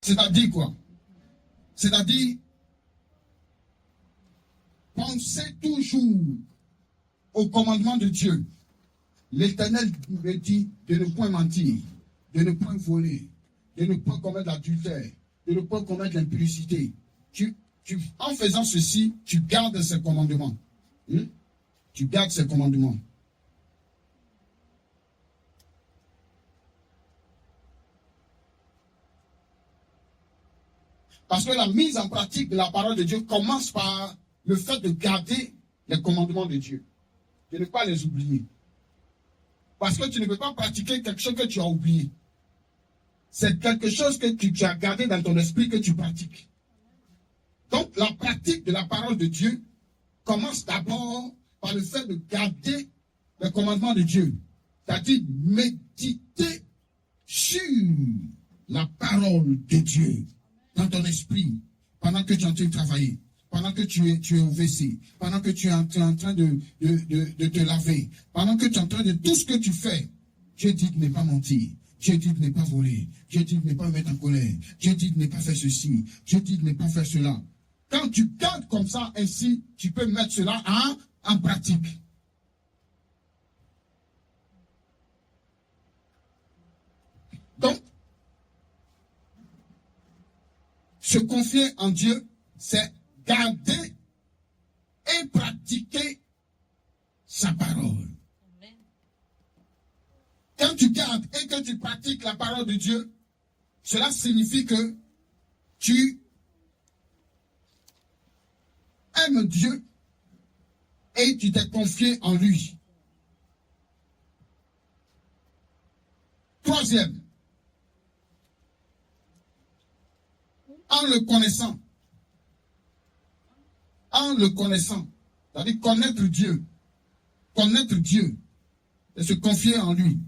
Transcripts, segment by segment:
C'est-à-dire quoi? C'est-à-dire, pensez toujours au commandement de Dieu. L'Éternel me dit de ne point mentir, de ne point voler, de ne point commettre l'adultère, de ne point commettre l'impudicité. En faisant ceci, tu gardes ses commandements. Tu gardes ses commandements. Parce que la mise en pratique de la parole de Dieu commence par le fait de garder les commandements de Dieu. De ne pas les oublier. Parce que tu ne peux pas pratiquer quelque chose que tu as oublié. C'est quelque chose que tu as gardé dans ton esprit que tu pratiques. Donc, la pratique de la parole de Dieu commence d'abord par le fait de garder les commandements de Dieu. C'est-à-dire méditer sur la parole de Dieu dans ton esprit pendant que tu es en train de travailler, pendant que tu es au WC, pendant que tu es en train de te laver, pendant que tu es en train de tout ce que tu fais. Dieu dit de ne pas mentir. Dieu dit de ne pas voler. Dieu dit de ne pas mettre en colère. Dieu dit de ne pas faire ceci. Dieu dit de ne pas faire cela. Quand tu gardes comme ça, ainsi, tu peux mettre cela en pratique. Donc, se confier en Dieu, c'est garder et pratiquer sa parole. Amen. Quand tu gardes et que tu pratiques la parole de Dieu, cela signifie que tu aimes Dieu et tu t'es confié en lui. Troisième, en le connaissant, c'est-à-dire connaître Dieu et se confier en lui.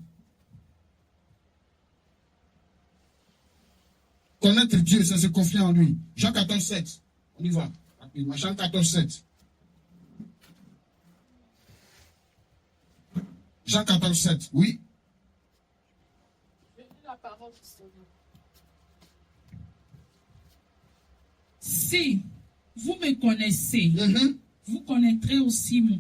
Connaître Dieu, c'est se confier en lui. Jean 14, 7. On y va. Jean 14, 7. Jean 14, 7. Oui. Je lis la parole du Seigneur. Si vous me connaissez, vous connaîtrez aussi mon